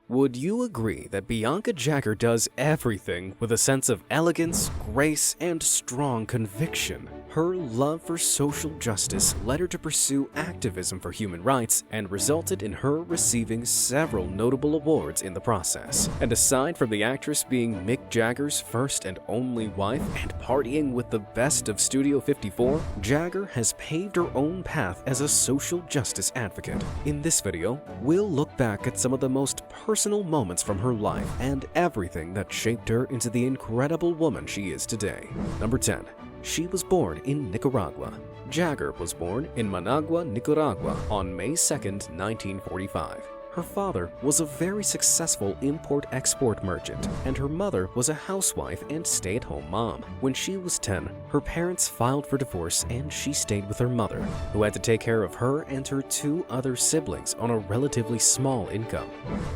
Would you agree that Bianca Jagger does everything with a sense of elegance, grace, and strong conviction? Her love for social justice led her to pursue activism for human rights and resulted in her receiving several notable awards in the process. And aside from the actress being Mick Jagger's first and only wife and partying with the best of Studio 54, Jagger has paved her own path as a social justice advocate. In this video, we'll look back at some of the most personal moments from her life and everything that shaped her into the incredible woman she is today. Number 10. She was born in Nicaragua. Jagger was born in Managua, Nicaragua on May 2, 1945. Her father was a very successful import-export merchant, and her mother was a housewife and stay-at-home mom. When she was 10, her parents filed for divorce and she stayed with her mother, who had to take care of her and her 2 other siblings on a relatively small income.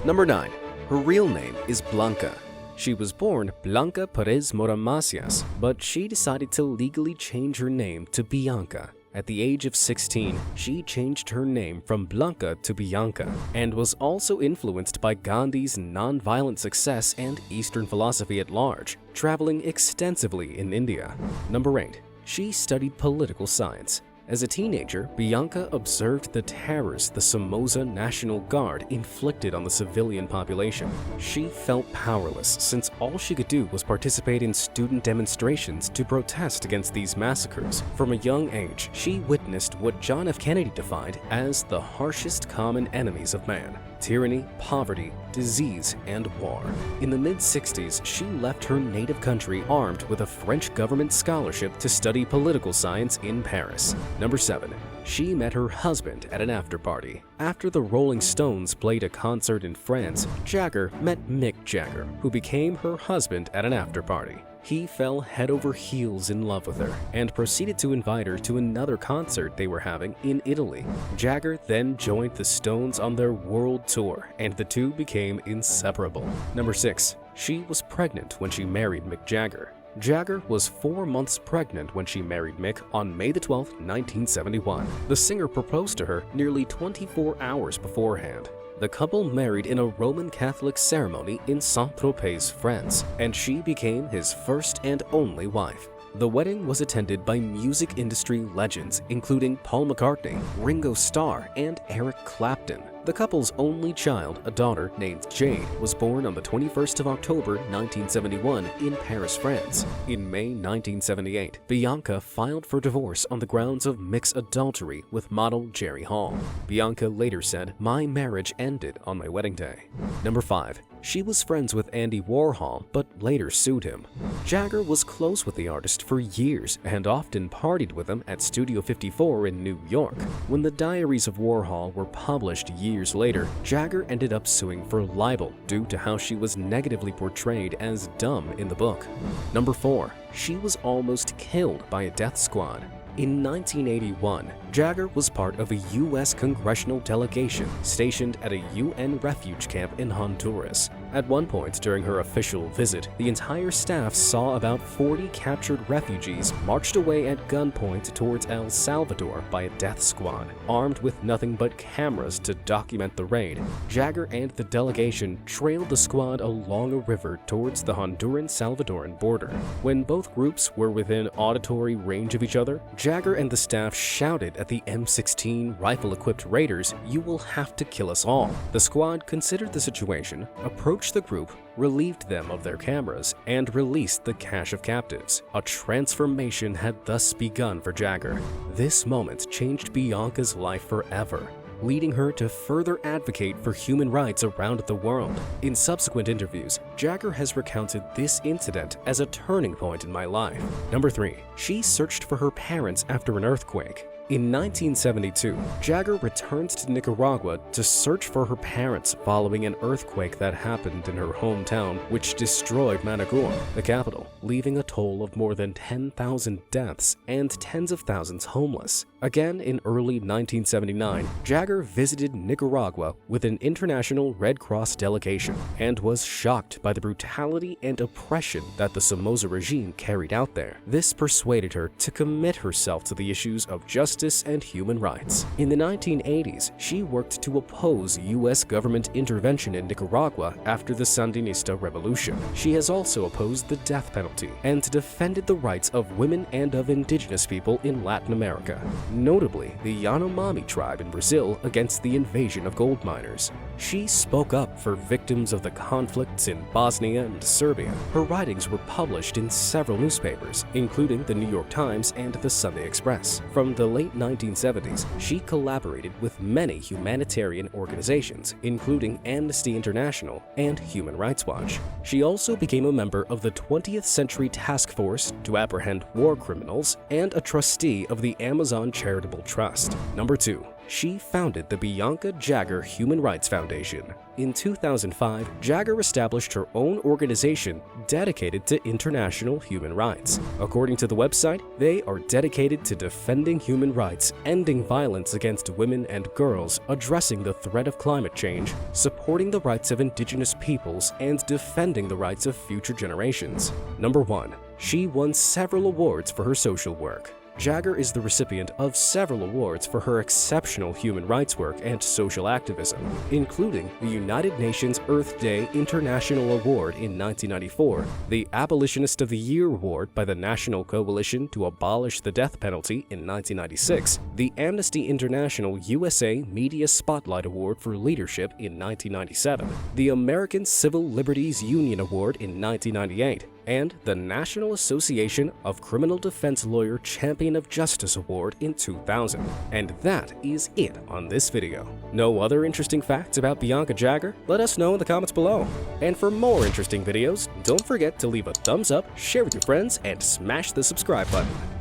Number 9. Her real name is Blanca. She was born Blanca Perez Moramasias, but she decided to legally change her name to Bianca. At the age of 16, she changed her name from Blanca to Bianca, and was also influenced by Gandhi's non-violent success and Eastern philosophy at large, traveling extensively in India. Number 8. She studied political science. As a teenager, Bianca observed the terrors the Somoza National Guard inflicted on the civilian population. She felt powerless since all she could do was participate in student demonstrations to protest against these massacres. From a young age, she witnessed what John F. Kennedy defined as the harshest common enemies of man: tyranny, poverty, disease, and war. In the mid-60s, she left her native country armed with a French government scholarship to study political science in Paris. Number 7. She met her husband at an after-party. After the Rolling Stones played a concert in France, Jagger met Mick Jagger, who became her husband at an after-party. He fell head over heels in love with her and proceeded to invite her to another concert they were having in Italy. Jagger then joined the Stones on their world tour, and the two became inseparable. Number 6. She was pregnant when she married Mick Jagger. Jagger was 4 months pregnant when she married Mick on May 12, 1971. The singer proposed to her nearly 24 hours beforehand. The couple married in a Roman Catholic ceremony in Saint-Tropez, France, and she became his first and only wife. The wedding was attended by music industry legends including Paul McCartney, Ringo Starr, and Eric Clapton. The couple's only child, a daughter named Jade, was born on the 21st of October 1971 in Paris, France. In May 1978, Bianca filed for divorce on the grounds of Mick's adultery with model Jerry Hall. Bianca later said, "My marriage ended on my wedding day." Number 5. She was friends with Andy Warhol, but later sued him. Jagger was close with the artist for years and often partied with him at Studio 54 in New York. When the diaries of Warhol were published years later, Jagger ended up suing for libel due to how she was negatively portrayed as dumb in the book. Number 4. She was almost killed by a death squad. In 1981, Jagger was part of a U.S. congressional delegation stationed at a UN refugee camp in Honduras. At one point during her official visit, the entire staff saw about 40 captured refugees marched away at gunpoint towards El Salvador by a death squad, armed with nothing but cameras to document the raid. Jagger and the delegation trailed the squad along a river towards the Honduran-Salvadoran border. When both groups were within auditory range of each other, Jagger and the staff shouted at the M16 rifle-equipped raiders, "You will have to kill us all." The squad considered the situation, approached the group, relieved them of their cameras, and released the cache of captives. A transformation had thus begun for Jagger. This moment changed Bianca's life forever, leading her to further advocate for human rights around the world. In subsequent interviews, Jagger has recounted this incident as a turning point in my life. Number 3. She searched for her parents after an earthquake. In 1972, Jagger returned to Nicaragua to search for her parents following an earthquake that happened in her hometown, which destroyed Managua, the capital, leaving a toll of more than 10,000 deaths and tens of thousands homeless. Again, in early 1979, Jagger visited Nicaragua with an international Red Cross delegation and was shocked by the brutality and oppression that the Somoza regime carried out there. This persuaded her to commit herself to the issues of justice justice and human rights. In the 1980s, she worked to oppose U.S. government intervention in Nicaragua after the Sandinista revolution. She has also opposed the death penalty and defended the rights of women and of indigenous people in Latin America, notably the Yanomami tribe in Brazil against the invasion of gold miners. She spoke up for victims of the conflicts in Bosnia and Serbia. Her writings were published in several newspapers, including the New York Times and the Sunday Express. From the late 1970s, she collaborated with many humanitarian organizations, including Amnesty International and Human Rights Watch. She also became a member of the 20th Century Task Force to apprehend war criminals and a trustee of the Amazon Charitable Trust. Number 2. She founded the Bianca Jagger Human Rights Foundation. In 2005, Jagger established her own organization dedicated to international human rights. According to the website, they are dedicated to defending human rights, ending violence against women and girls, addressing the threat of climate change, supporting the rights of indigenous peoples, and defending the rights of future generations. Number 1. She won several awards for her social work. Jagger is the recipient of several awards for her exceptional human rights work and social activism, including the United Nations Earth Day International Award in 1994, the Abolitionist of the Year Award by the National Coalition to Abolish the Death Penalty in 1996, the Amnesty International USA Media Spotlight Award for Leadership in 1997, the American Civil Liberties Union Award in 1998, and the National Association of Criminal Defense Lawyer Champion of Justice Award in 2000. And that is it on this video. Know other interesting facts about Bianca Jagger? Let us know in the comments below. And for more interesting videos, don't forget to leave a thumbs up, share with your friends, and smash the subscribe button.